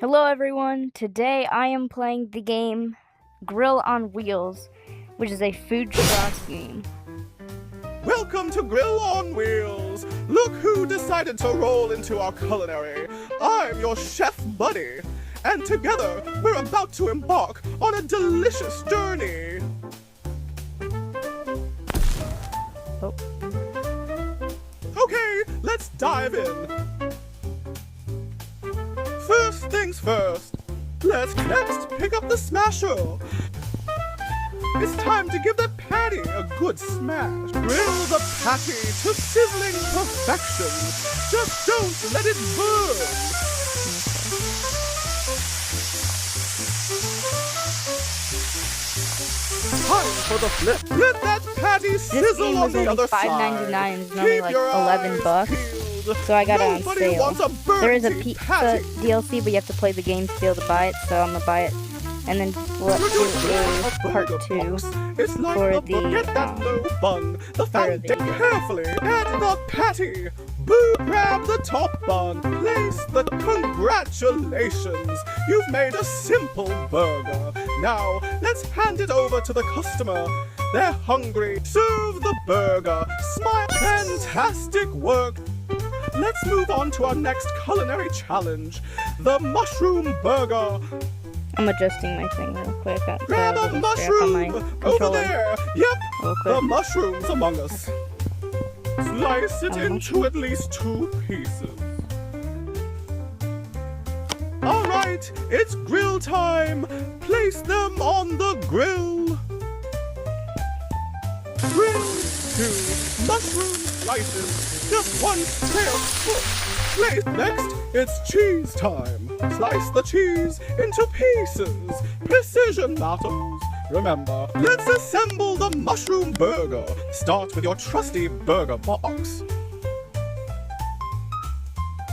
Hello everyone, today I am playing the game Grill on Wheels, which is a food truck game. Welcome to Grill on Wheels! Look who decided to roll into our culinary. I'm your chef buddy, and together we're about to embark on a delicious journey. Oh. Okay, let's dive in. First things first, let's next pick up the smasher. It's time to give the patty a good smash. Grill the patty to sizzling perfection. Just don't let it burn. Time for the flip. Let that patty sizzle on the other side. This game is only $5.99 and it's only like $11. So I got it on sale. There is a pizza DLC, but you have to play the game to be able to buy it, so I'm gonna buy it. And then let's do a part 2 it's like for get that low bun, the foundation the carefully, add the patty. Boo, grab the top bun, place the congratulations. You've made a simple burger. Now, let's hand it over to the customer. They're hungry. Serve the burger. Smile. Fantastic work. Let's move on to our next culinary challenge, the mushroom burger. I'm adjusting my thing real quick. Grab a mushroom over there. Yep, the mushrooms among us. Slice it into at least 2 pieces. All right, it's grill time. Place them on the grill. Grill 2 mushroom slices. Just 1 tablespoon. Place next, it's cheese time. Slice the cheese into pieces. Precision matters. Remember, let's assemble the mushroom burger. Start with your trusty burger box.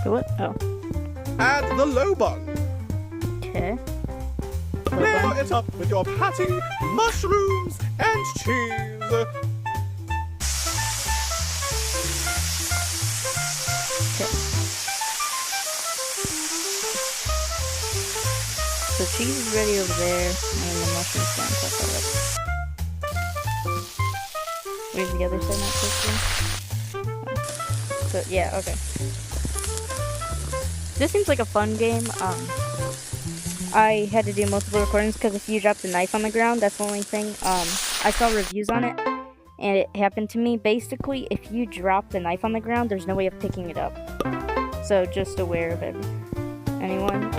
What? Oh. Add the low bun. Okay. Layer it up with your patty, mushrooms, and cheese. So cheese is ready over there, and the mushrooms down top of it. Where's the other side not cooking? So yeah, okay. This seems like a fun game. I had to do multiple recordings because if you drop the knife on the ground, that's the only thing. I saw reviews on it, and it happened to me. Basically, if you drop the knife on the ground, there's no way of picking it up. So just aware of it. Anyone?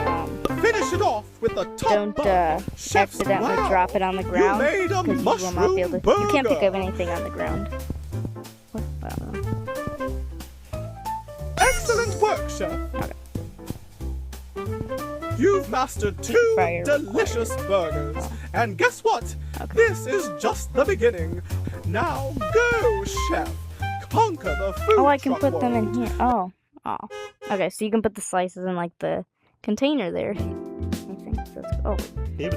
Finish it off with the top Don't accidentally drop it on the ground, because you will not be able to. You can't pick up anything on the ground. I don't know. Excellent work, Chef. Okay. You've mastered 2 delicious burgers. And guess what? Okay. This is just the beginning. Now go, Chef. Conquer the food Oh, I can truck put them in world. here. Oh. Okay, so you can put the slices in like the container there. I think that's. Oh. There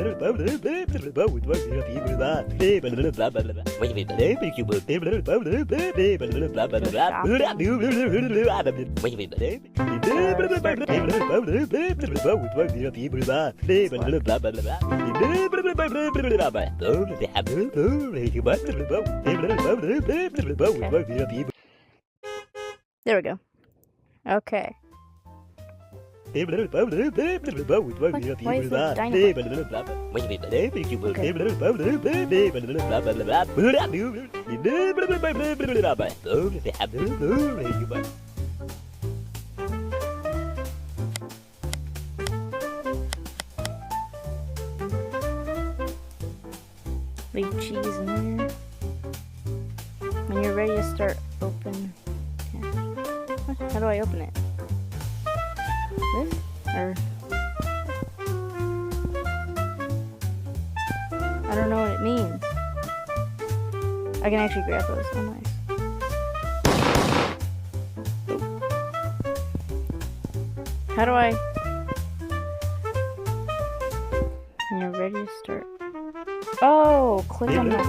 we go. Okay. Why is it leave cheese in there. When you're ready to start, open. What? How do I open it? This? Or I don't know what it means. I can actually grab those. Oh, nice. How do I? When you're ready to start. Oh, click on that.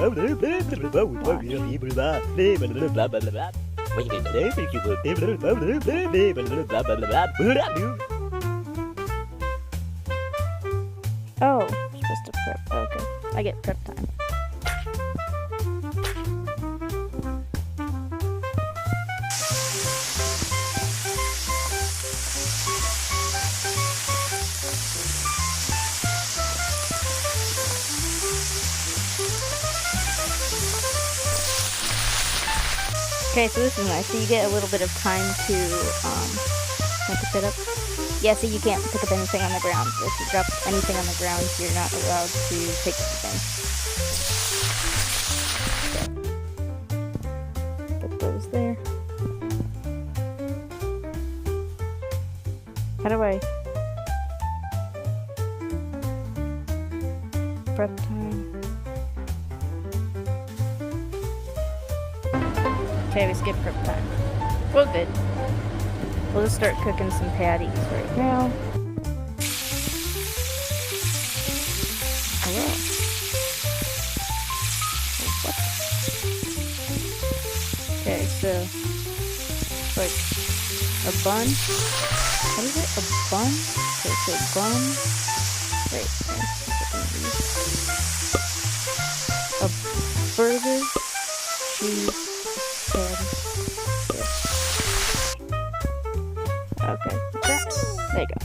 Oh, I'm supposed to prep. Okay, I get prep time. Okay, so this is nice. So you get a little bit of time to pick it up. Yeah, so you can't pick up anything on the ground. If you drop anything on the ground, you're not allowed to take anything. Okay. Put those there. How do I prep time? Okay, we skipped prep time. We're good. We'll just start cooking some patties right now. Hello. Oh, what? Okay, so like a bun. What is it? A bun? Okay, so bun. Wait, a burger, cheese. Okay, there you go.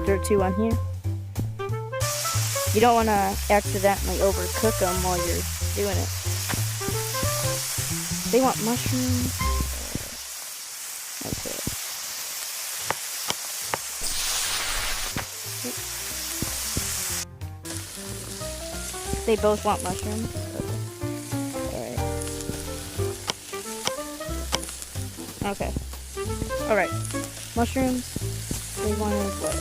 Throw 2 on here. You don't want to accidentally overcook them while you're doing it. They want mushrooms. Okay. They both want mushrooms. Okay. Alright. Mushrooms. They wanted what?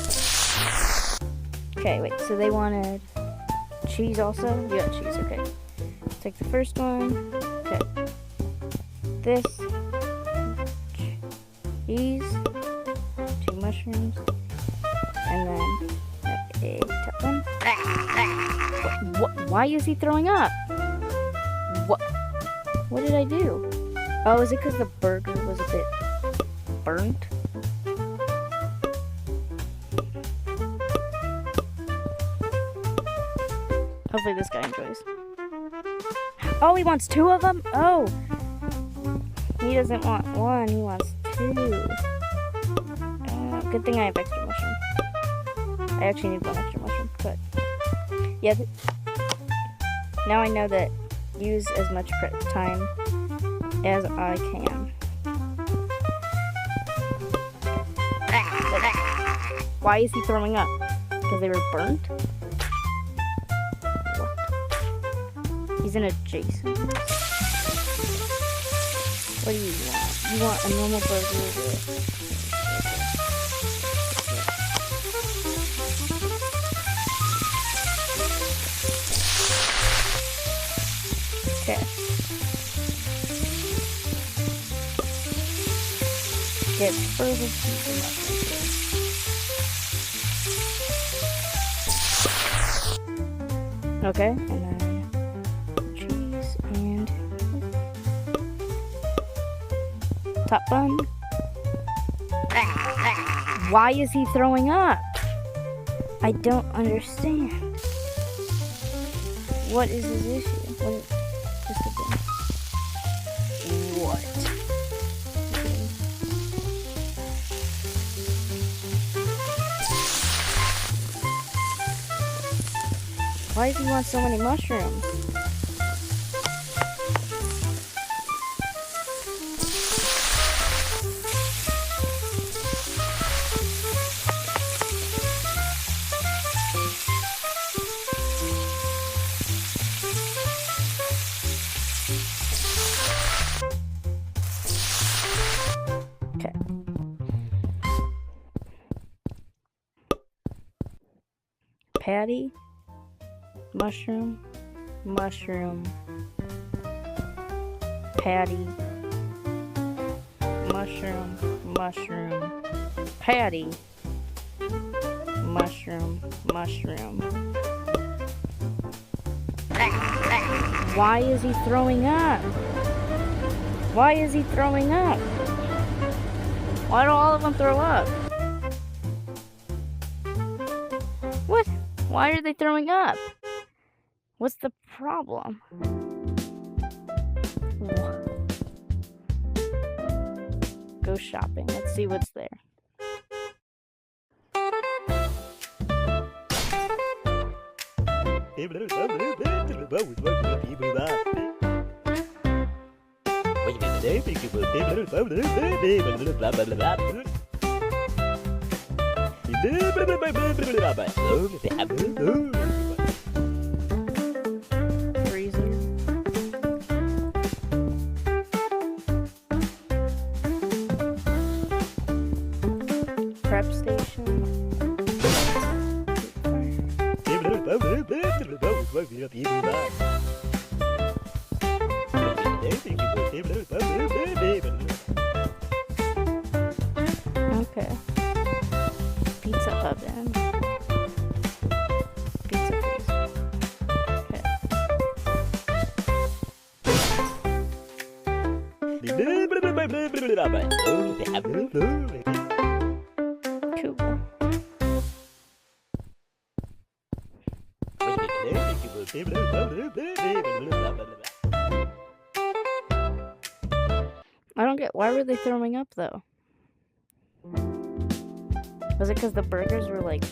Okay, wait. So they wanted cheese also? You got cheese, okay. Take the first one. Okay. This. Cheese. 2 mushrooms. And then a top one. What? Why is he throwing up? What did I do? Oh, is it because the burger was a bit burnt? Hopefully this guy enjoys. Oh, he wants 2 of them? Oh! He doesn't want 1, he wants 2. Good thing I have extra mushroom. I actually need 1 extra mushroom, but... Yeah, now I know that use as much prep time as I can. Why is he throwing up? Because they were burnt? What? He's in a Jason. What do you want? You want a normal burger with... Okay. Get further cheese and mushrooms. Okay, and then cheese and top bun. Why is he throwing up? I don't understand. What is his issue? What is just a bit? What? Why does he want so many mushrooms? Okay. Patty. Mushroom, mushroom, patty, mushroom, mushroom, patty, mushroom, mushroom. Why is he throwing up? Why is he throwing up? Why do all of them throw up? Why are they throwing up? What's the problem? Go shopping. Let's see what's there. Freezer. Prep station. Okay. Pizza oven. Pizza freezer. Okay. Cool. I don't get, why were they throwing up though? Was it because the burgers were like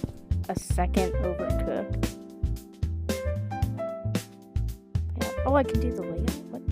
a second overcooked? Yeah. Oh, I can do the layout? What?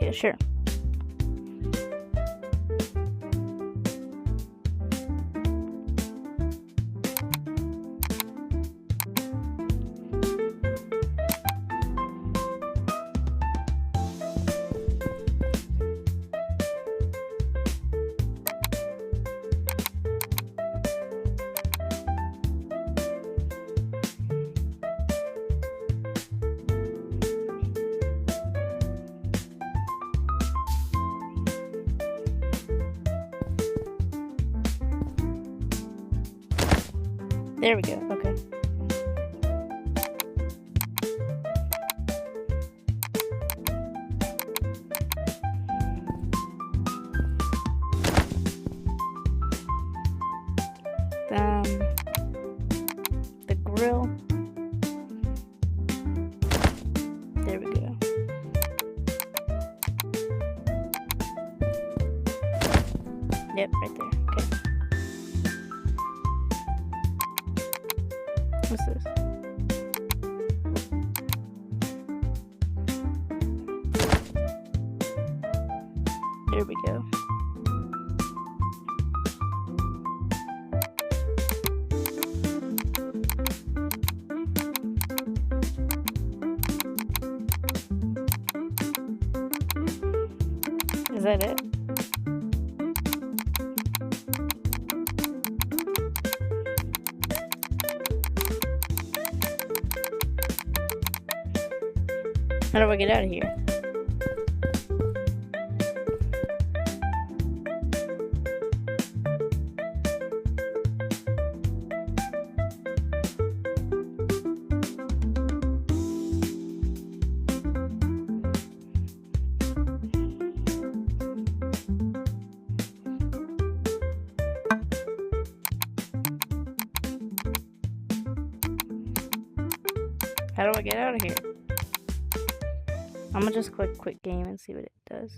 Yeah, sure. There we go. Okay. The grill. There we go. Yep, right there. Okay. What's this? There we go. Is that it? How do I get out of here? How do I get out of here? I'm gonna just click quit game and see what it does.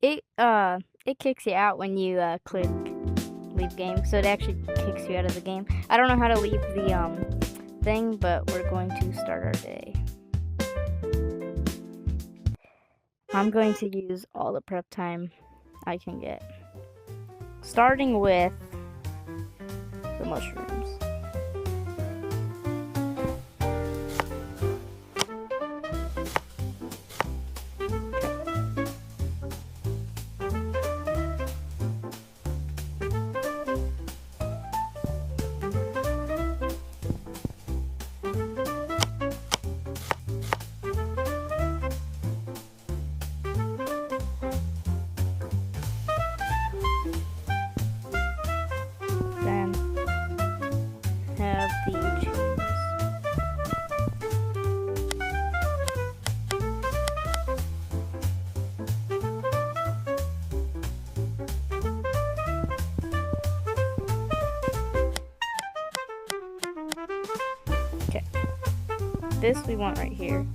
It kicks you out when you click leave game, so it actually kicks you out of the game. I don't know how to leave the thing, but we're going to start our day. I'm going to use all the prep time I can get, starting with the mushrooms. this we want right here.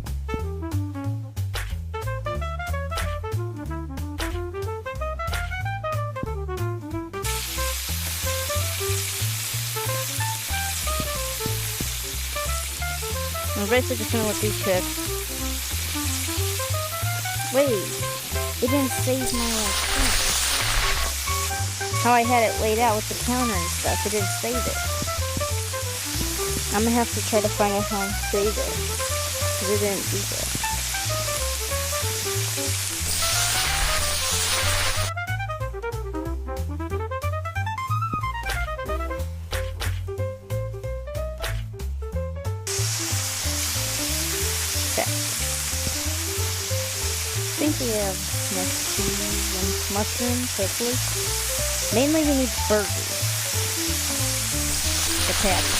We're basically just gonna let these cook. Wait, it didn't save my thing. How I had it laid out with the counter and stuff, it didn't save it. I'm gonna have to try to find out how to save it, because it didn't do that. I think we have next cheese and mushrooms, hopefully. Mainly we need burgers. The patties.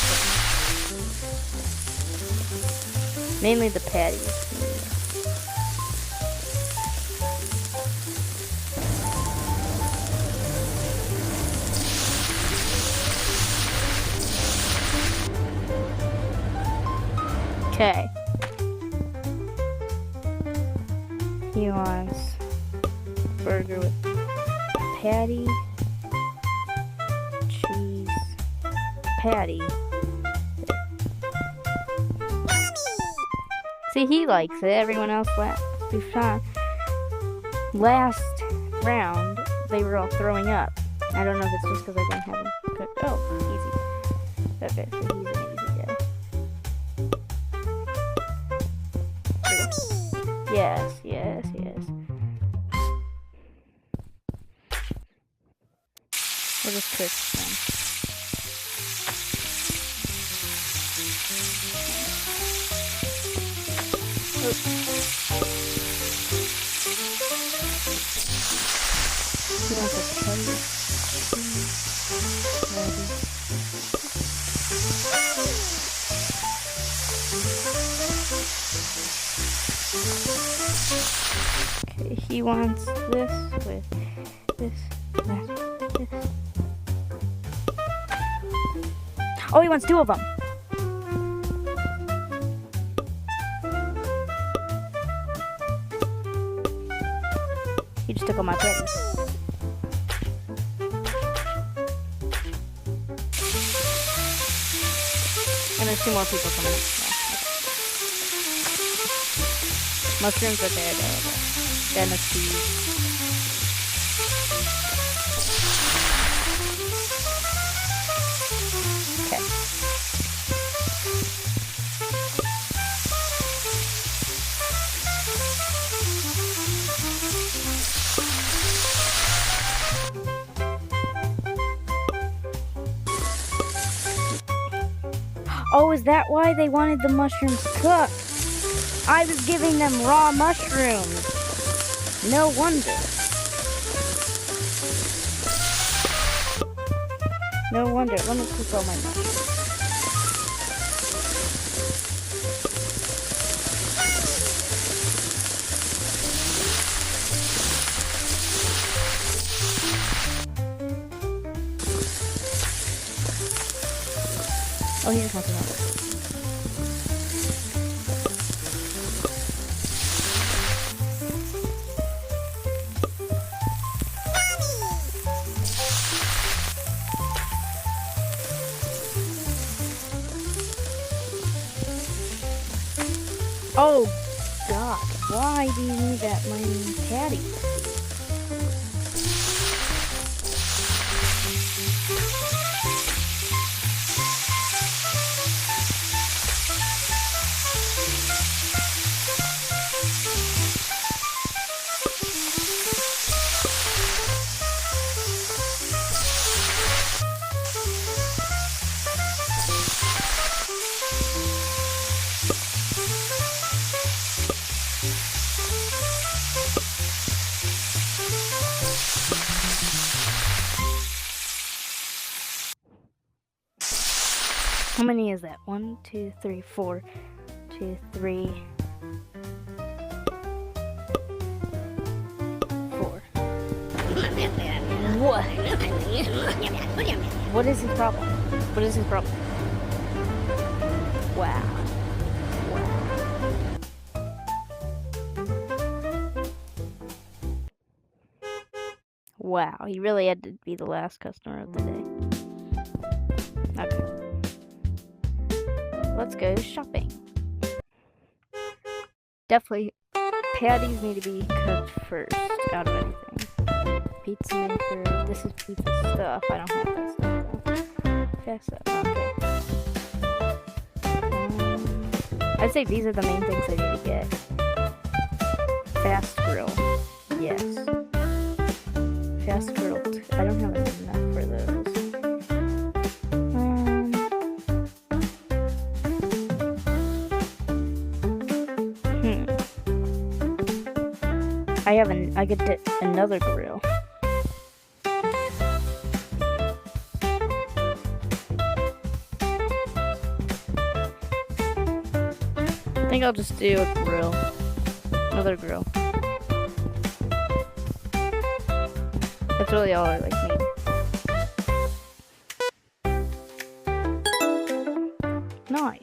Mainly the patties. Okay. He wants burger with patty, cheese, patty. See, he likes it. Everyone else last round, they were all throwing up. I don't know if it's just because I didn't have them cooked. Oh, easy. Okay, so he's an easy guy. Yes, yes, yes. We'll just cook them. Oh. He wants a patty. Okay, he wants this with this, that, this. Oh, he wants two of them. He just took all my patties. And there's two more people coming up. Yeah, okay. Mushrooms are there, though. Then a cheese. Okay. Oh, is that why they wanted the mushrooms cooked? I was giving them raw mushrooms. No wonder. No wonder. Let me cook all my mushrooms. Oh, he just wants another. Oh, God. Why do you need that many patties? How many is that? 1, 2, 3, 4. 2, 3, 4. What? What is his problem? What is his problem? Wow. Wow. Wow, he really had to be the last customer of the day. Okay. Let's go shopping. Definitely, patties need to be cooked first out of anything. Pizza maker. This is pizza stuff. I don't have that stuff though. Fast stuff. Okay. I'd say these are the main things I need to get. Fast grill. Yes. Fast grill. I don't have enough for those. I could get another grill. I think I'll just do a grill. Another grill. That's really all I need. Nice.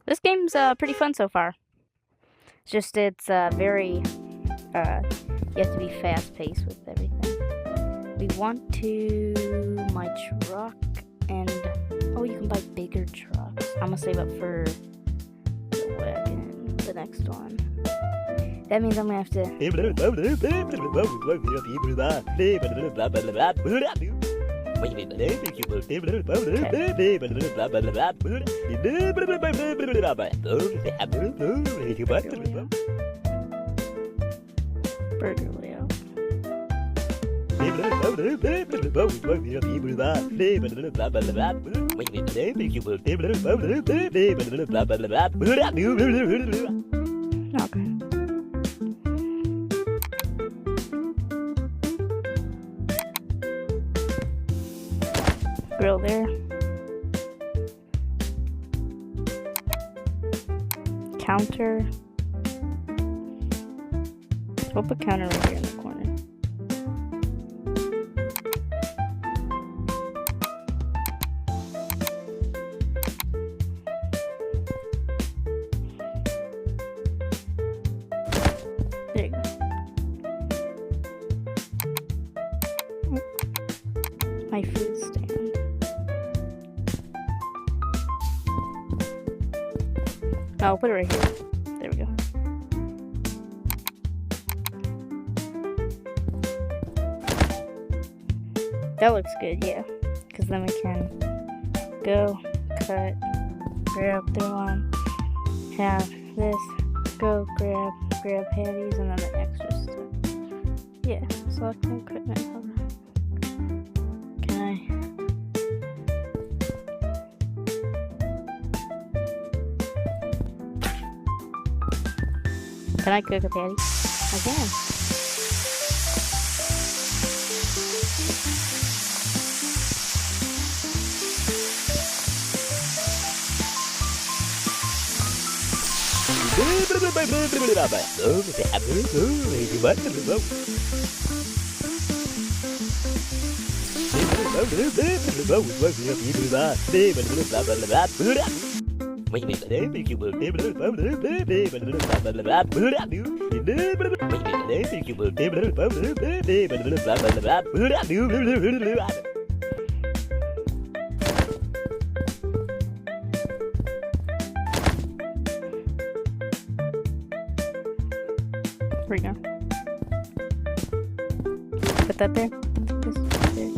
This game's pretty fun so far. It's just it's very you have to be fast paced with everything. We want to my truck and oh, you can buy bigger trucks. I'm gonna save up for the wagon, the next one. That means I'm gonna have to. Burger layout. Okay. Grill there. Counter. We'll put counter right here in the corner. There you go. My food stand. I'll put it right here. There we go. That looks good, yeah. Because then we can go, cut, grab the one, have this, go grab patties, and then the extra stuff. Yeah, select equipment. Can I cook a patty? I can. Here we go. Put that there. This there.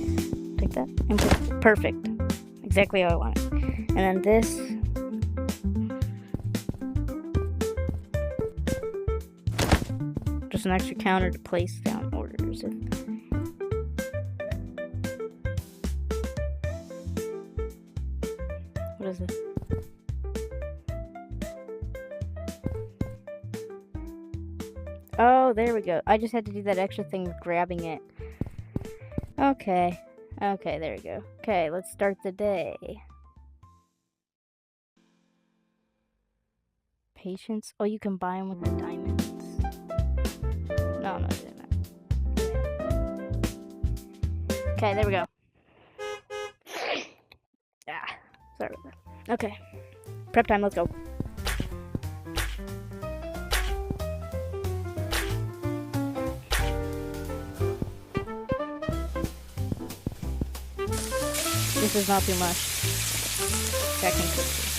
Take that and put it. Perfect. Exactly how I want it. And then this. Just an extra counter to place down orders. What is this? Oh, there we go. I just had to do that extra thing of grabbing it. Okay. Okay, there we go. Okay, let's start the day. Patience. Oh, you can buy them with the diamonds. No, I'm not doing that. Okay, there we go. Sorry about that. Okay. Prep time, let's go. This is not too much. I can cook this.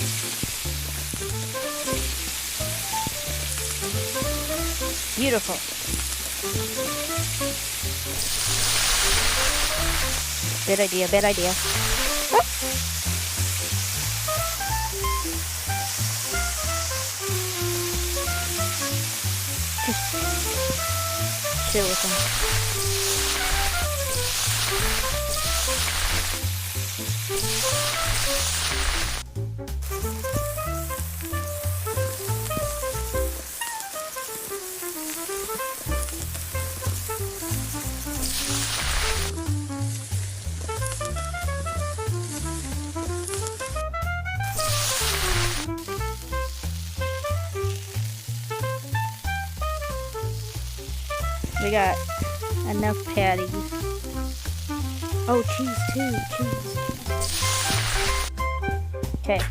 Beautiful. Bad idea, bad idea. Ah. Just chill with them. We got enough patties. Oh, cheese too, cheese. Okay.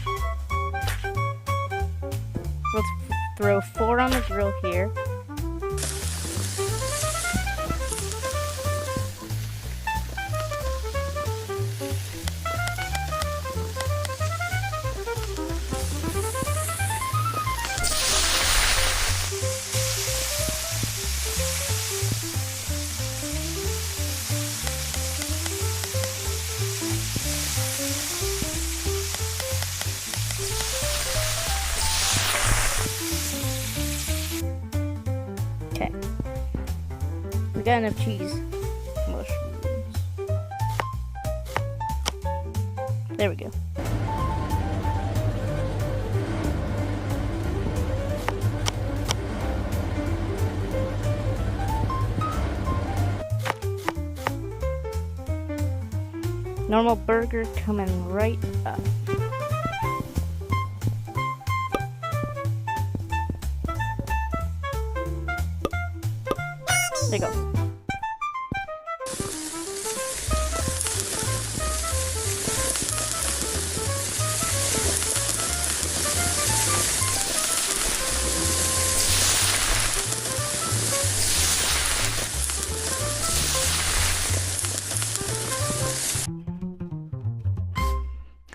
Let's throw 4 on the grill here. Okay. We got enough cheese. Mushrooms. There we go. Normal burger coming right up. There you go.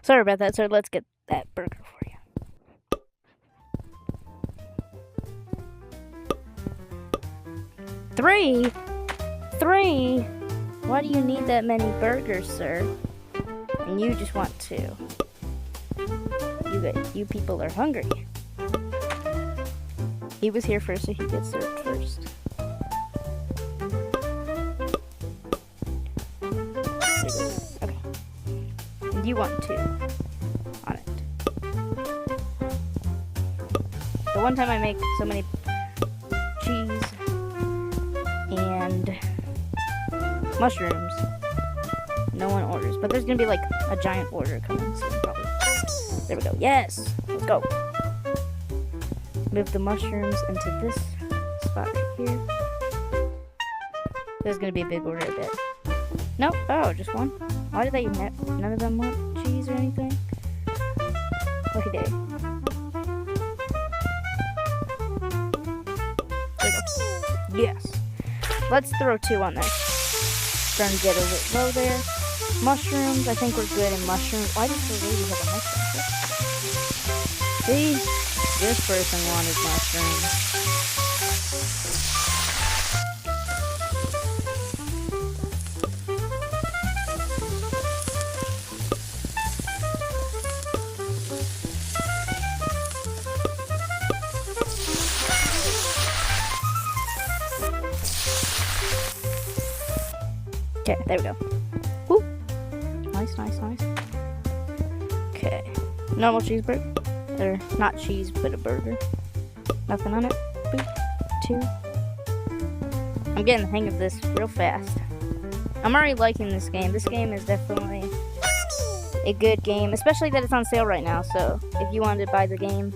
Sorry about that, sir. Let's get that burger for you. Three? Why do you need that many burgers, sir? And you just want 2. You people are hungry. He was here first, so he gets served first. Okay. And you want 2 on it. The one time I make so many cheese and mushrooms, no one orders. But there's gonna be like a giant order coming soon, probably. There we go. Yes! Let's go. Move the mushrooms into this spot right here. There's gonna be a big order, I bet. Nope. Oh, just one. Why did they none of them want cheese or anything? Lucky day. There we go. Yes. Let's throw 2 on there. Trying to get a bit low there. Mushrooms, I think we're good in mushrooms. Why does the lady have a mushroom? See? This person wanted mushrooms. Okay, there we go. Woo! Nice. Okay. Normal cheeseburger. Or not cheese, but a burger. Nothing on it. Boop. 2. I'm getting the hang of this real fast. I'm already liking this game. This game is definitely a good game, especially that it's on sale right now. So if you wanted to buy the game,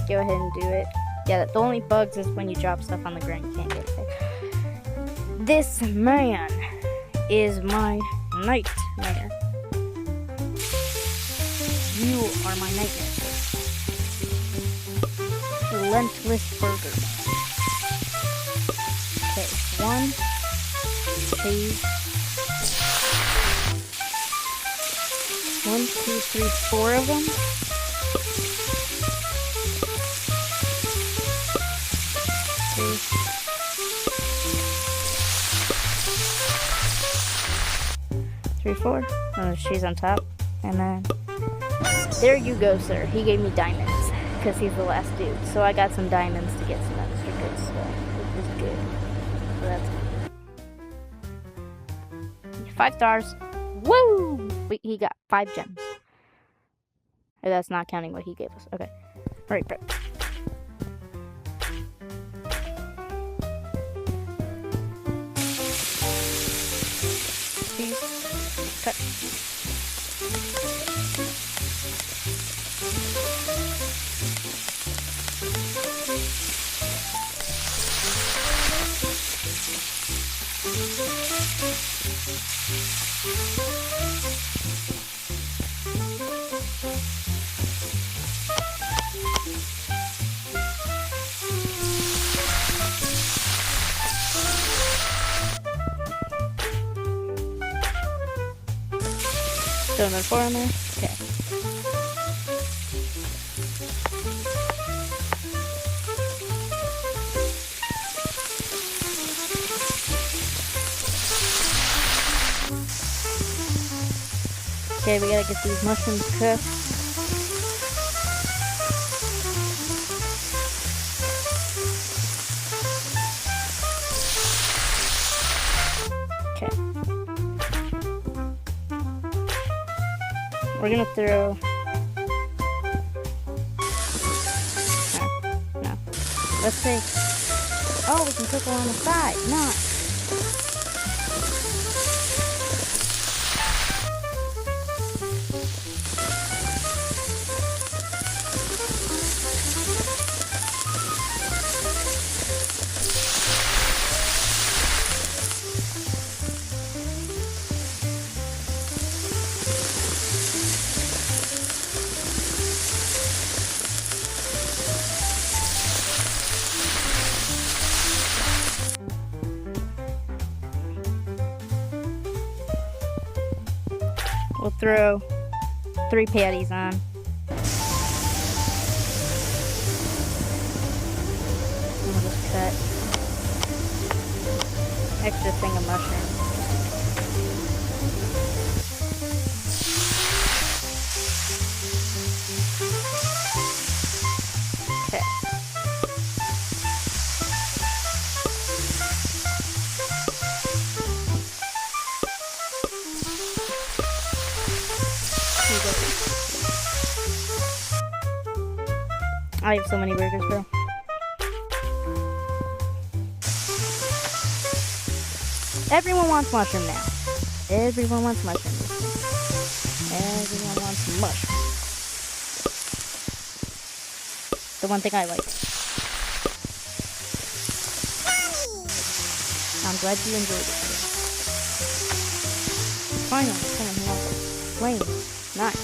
go ahead and do it. Yeah, the only bugs is when you drop stuff on the ground, you can't get it. This man is my nightmare. You are my nightmare. Relentless burger. Okay, 1, 2. 1, 2, 3, 4 of them. Three, 4. Oh, she's on top. And then there you go, sir. He gave me diamonds because he's the last dude. So I got some diamonds to get some extra good stuff, which is good. So that's good. 5 stars. Woo! Wait, he got 5 gems. Oh, that's not counting what he gave us. Okay. Right, right. Cut. Throw another 4 in there. Okay. Okay, we gotta get these mushrooms cooked. Okay. We're gonna throw... No. Let's see. Oh, we can cook along the side. Nice. We'll throw 3 patties on. We'll just cut extra thing of mushrooms. Okay. I have so many burgers, bro. Everyone wants mushroom now. Everyone wants mushroom. Everyone wants mushroom. The one thing I like. I'm glad you enjoyed it. Finally, someone who wants flame. Nice.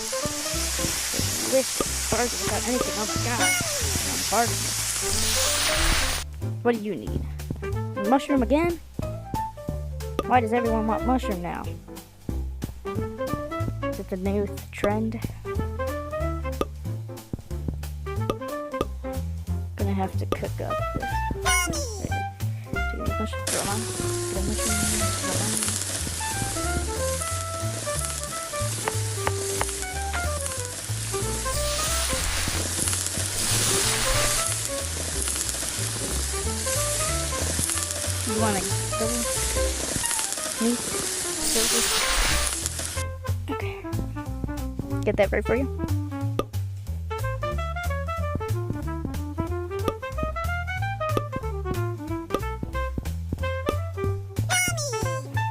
Delicious burger without anything. Oh my god. Burger. What do you need? Mushroom again? Why does everyone want mushroom now? Is it the new trend? Gonna have to cook up this. Mushroom, throw it on. Get a mushroom, throw it on. You want to double meat? Okay. Get that right for you.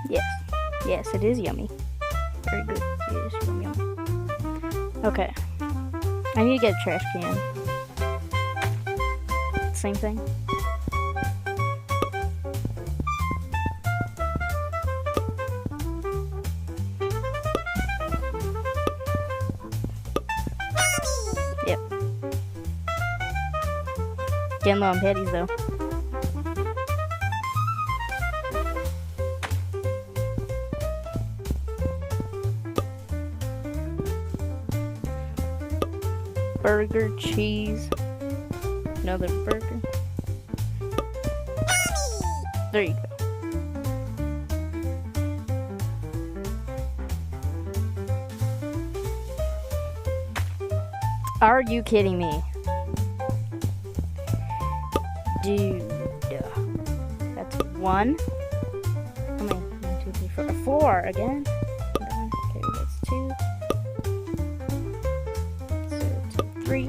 Yes. Yes, it is yummy. Very good. It is yummy. Okay. I need to get a trash can. Same thing. Yep. Getting low on patties though. burger, cheese, another burger. There you go. Are you kidding me? Dude. That's one. How many? 1, 2, 3, 4. 4 again. Okay, that's 2. So 2, 3.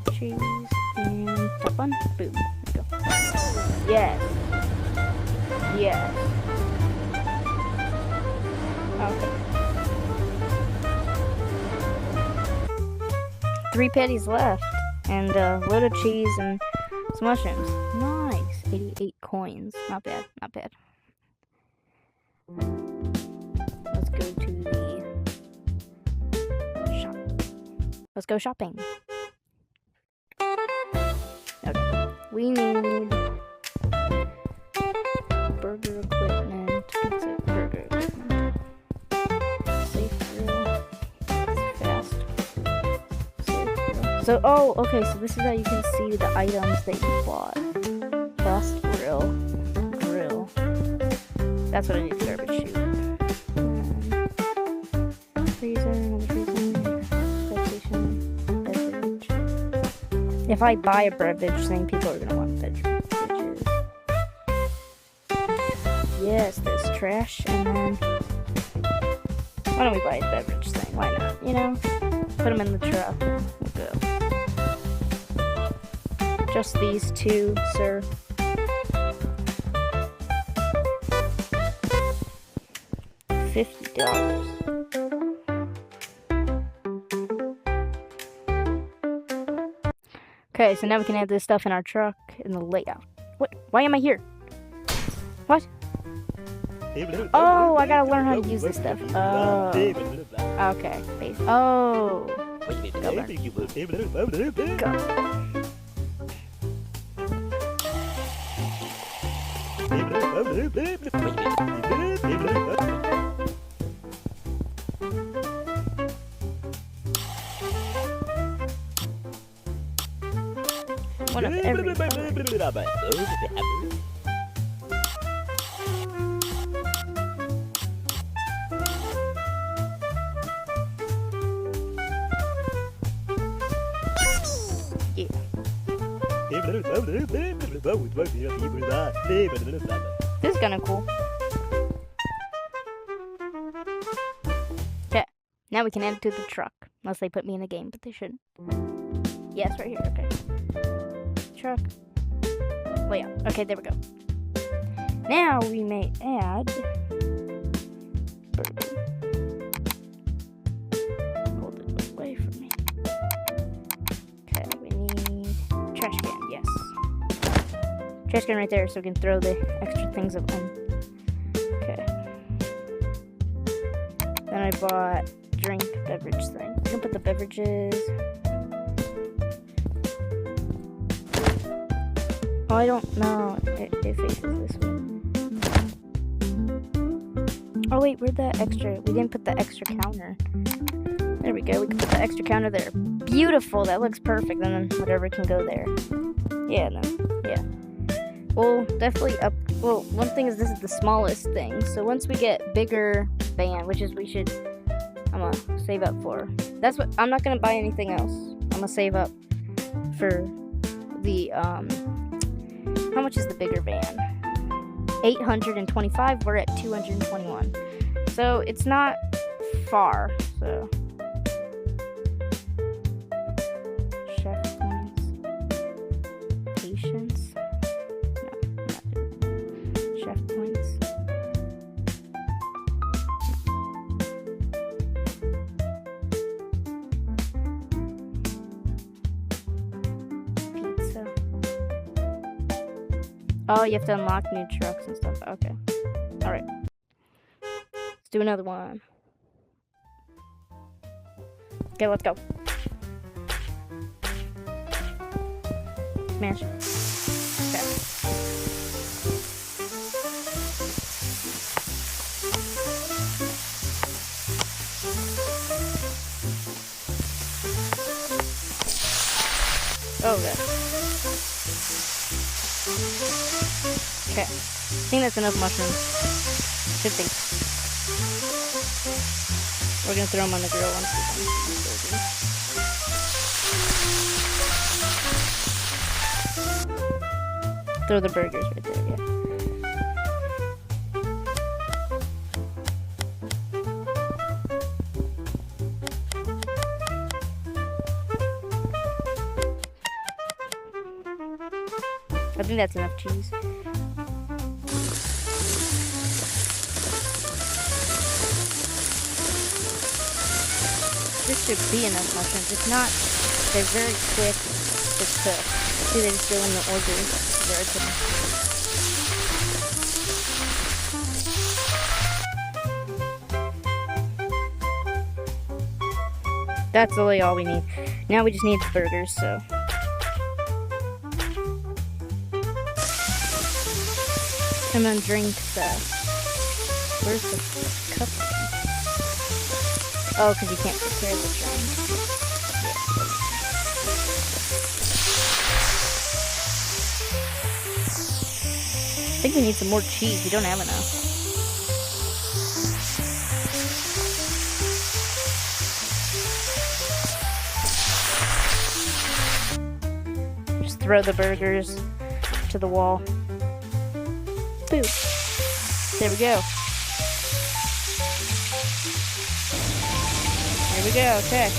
4. Cheese. And top one. Boom. There we go. Yes. Yes. Okay. 3 patties left, and a load of cheese and some mushrooms. Nice. 88 coins. Not bad. Not bad. Let's go to the shop. Let's go shopping. Okay. We need burger equipment, pizza burger equipment, safe grill, fast. So, oh, okay, so this is how you can see the items that you bought. Fast grill. That's what I need, garbage chute. Freezer, another freezer, station, beverage. If I buy a beverage thing, people are gonna want beverages. Yes, there's trash, and then why don't we buy a beverage thing? Why not? You know? Put them in the truck. We'll go. Just these two, sir. $50. Okay, so now we can add this stuff in our truck in the layout. What? Why am I here? What? Oh, I gotta learn how to use this stuff. Oh. Okay. Oh. Go learn. Go. One of every color. This is kinda cool. Okay, now we can add it to the truck. Unless they put me in the game, but they shouldn't. Yes, right here, okay. Truck. Layout. Okay, there we go. Now we may add burger. Hold it away from me. Okay, we need trash can, yes. Trash can right there so we can throw the extra things in. Okay. Then I bought drink beverage thing. We can put the beverages. Oh, I don't know if it faces this way. Oh wait, where'd the extra? We didn't put the extra counter. There we go. We can put the extra counter there. Beautiful. That looks perfect. And then whatever can go there. Yeah. Yeah. We'll definitely up. Well, one thing is this is the smallest thing. So once we get bigger van, which is we should. I'm gonna save up for. That's what. I'm not gonna buy anything else. I'm gonna save up for the How much is the bigger van? 825. We're at 221. So it's not far. So chef points, patience. No, not doing chef points. Pizza. Oh, you have to unlock new trucks and stuff. Okay. Alright. Let's do another one. Okay, let's go. Smash. Okay. Okay. I think that's enough mushrooms. Should be. We're gonna throw them on the grill once we're done with these burgers. Throw the burgers right there, yeah. I think that's enough cheese. This should be enough mushrooms. If not, they're very quick to cook. See, they just go in the order. That's really all we need. Now we just need the burgers, so. I'm gonna drink the. Where's the cup? Oh, because you can't prepare the drink. I think we need some more cheese. We don't have enough. Just throw the burgers to the wall. Boom. There we go. There we go, okay.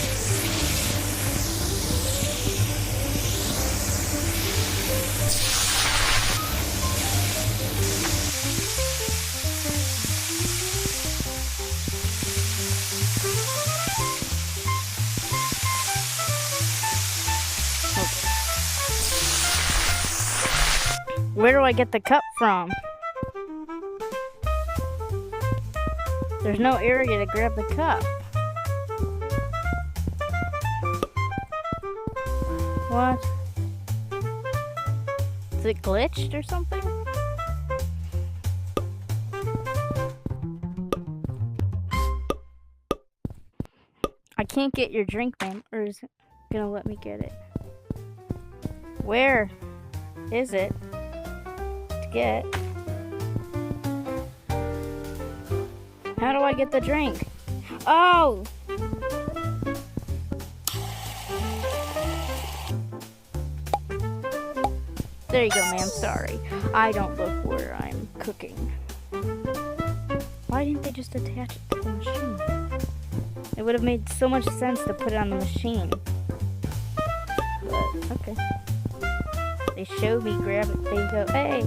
Where do I get the cup from? There's no area to grab the cup. What? Is it glitched or something? I can't get your drink, ma'am, or is it gonna let me get it? Where is it to get? How do I get the drink? Oh! There you go, ma'am. Sorry. I don't look where I'm cooking. Why didn't they just attach it to the machine? It would have made so much sense to put it on the machine. But, okay. They show me grab it. They go, hey,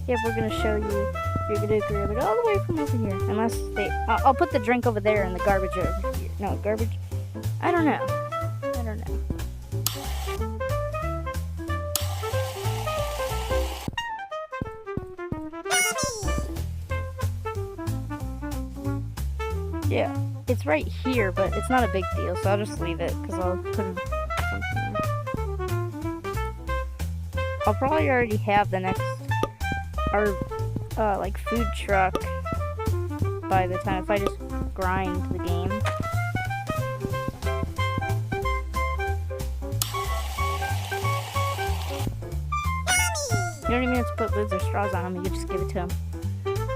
yeah, we're gonna show you. You're gonna grab it all the way from over here. Unless they... I'll put the drink over there and the garbage over here. No, garbage... I don't know. I don't know. Yeah, it's right here, but it's not a big deal, so I'll just leave it, because I'll put something there. I'll probably already have the next... like food truck by the time if I just grind the game. You don't even have to put lids or straws on them, you can just give it to them.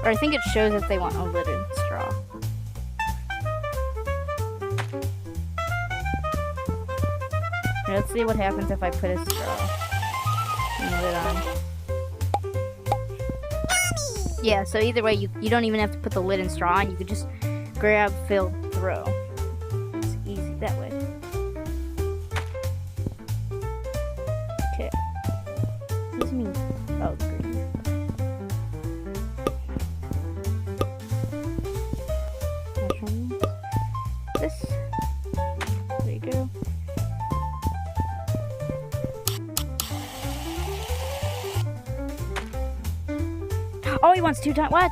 Or I think it shows if they want a lid and straw. Now let's see what happens if I put a straw and lid on. Yeah, so either way, you don't even have to put the lid and straw on. You could just grab, fill, throw. It's easy that way. Okay. What does it mean? Oh, green. Mushrooms. This. There you go. Oh, he wants 2 times. What?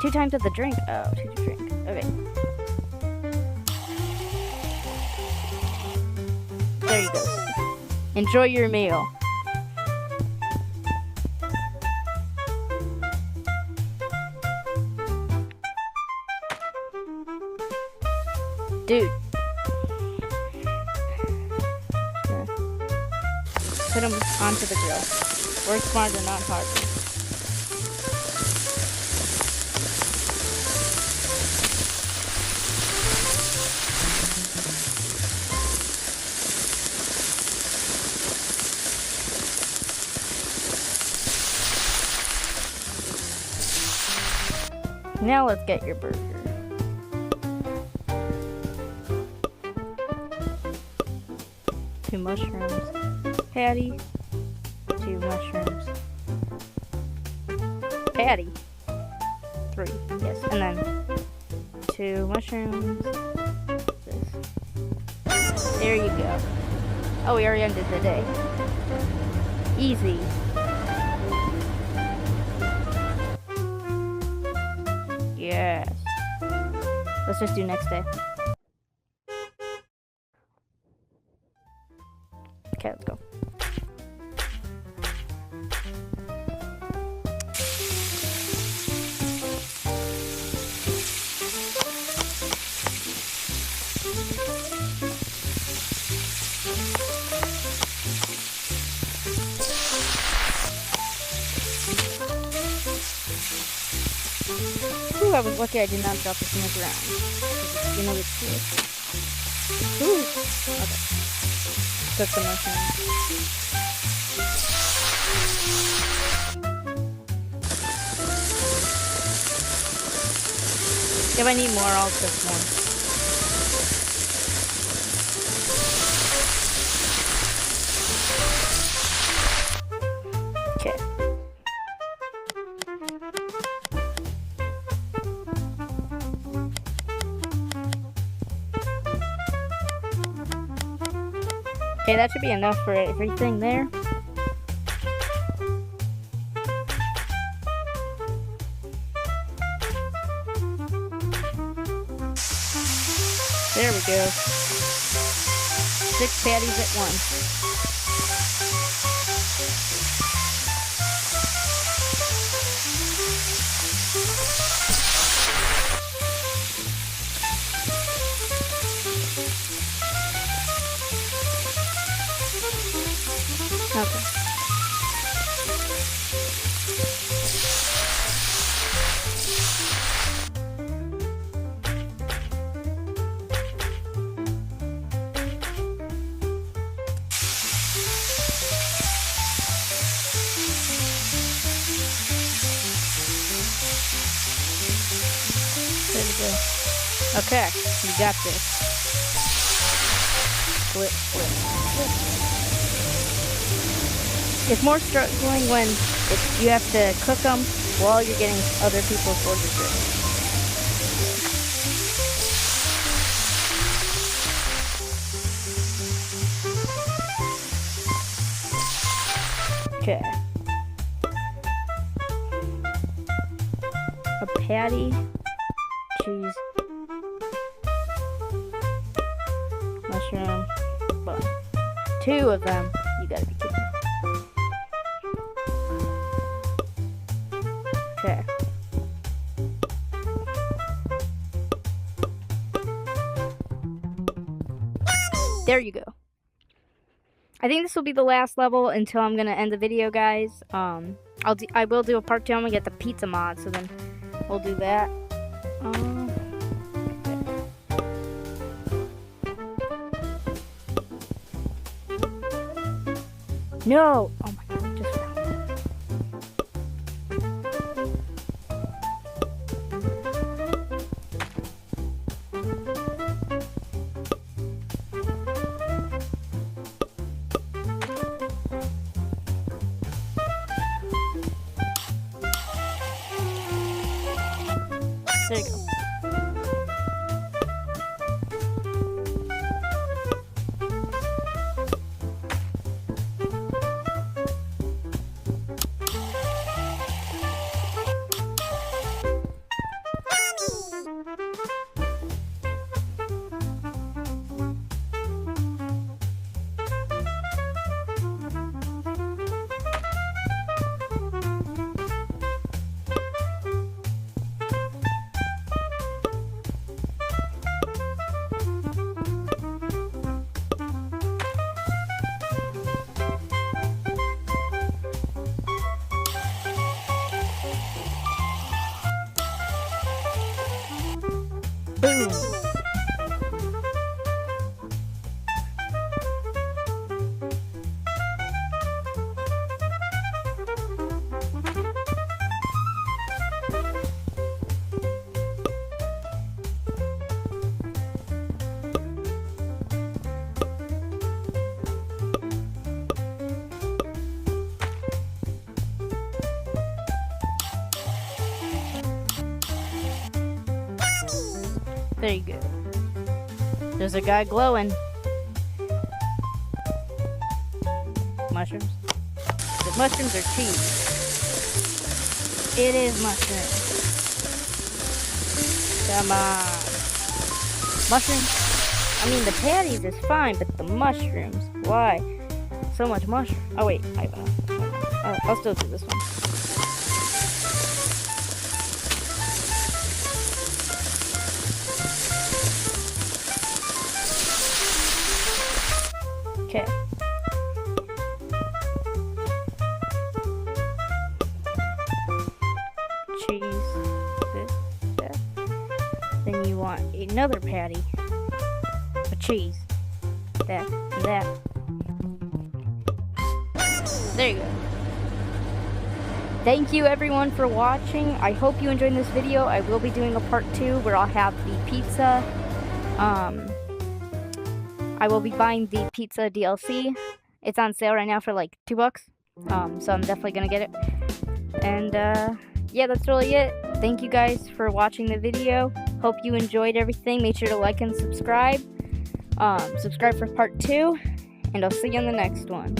2 times of the drink. Oh, 2 to drink. Okay. There you go. Enjoy your meal. Dude. Put them onto the grill. Work smarter, not harder. Now let's get your burger. Two mushrooms. Patty. Two mushrooms. Patty. Three. Yes. And then two mushrooms. This. There you go. Oh, we already ended the day. Easy. Yes. Let's just do next day. Okay, let's go. Ooh, I was lucky I did not drop this in the ground. You know it's good. Ooh. Okay. Cook the mushrooms. If I need more, I'll cook more. Okay. Okay, that should be enough for everything there. There we go. 6 patties at once. Okay. There we go. Okay, you got this. Flip, flip, flip. It's more struggling when you have to cook them while you're getting other people's orders ready. Okay. A patty, cheese, mushroom, bun. 2 of them. You gotta be kidding me. Okay. There you go. I think this will be the last level until I'm gonna end the video, guys. I will do a part 2. I'm gonna get the pizza mod, so then we'll do that. No! Oh my god, just fell. There you go. Boom. There you go. There's a guy glowing. Mushrooms? The mushrooms are cheese. It is mushrooms. Come on. Mushrooms? I mean, the patties is fine, but the mushrooms. Why? So much mushroom. Oh, wait. I'll still do this one. Okay. Cheese. This, that. Then you want another patty. A cheese. That and that. There you go. Thank you everyone for watching. I hope you enjoyed this video. I will be doing a part 2 where I'll have the pizza. I will be buying the pizza DLC. It's on sale right now for like $2. So I'm definitely gonna get it. And yeah, that's really it. Thank you guys for watching the video. Hope you enjoyed everything. Make sure to like and subscribe. Subscribe for part 2. And I'll see you on the next one.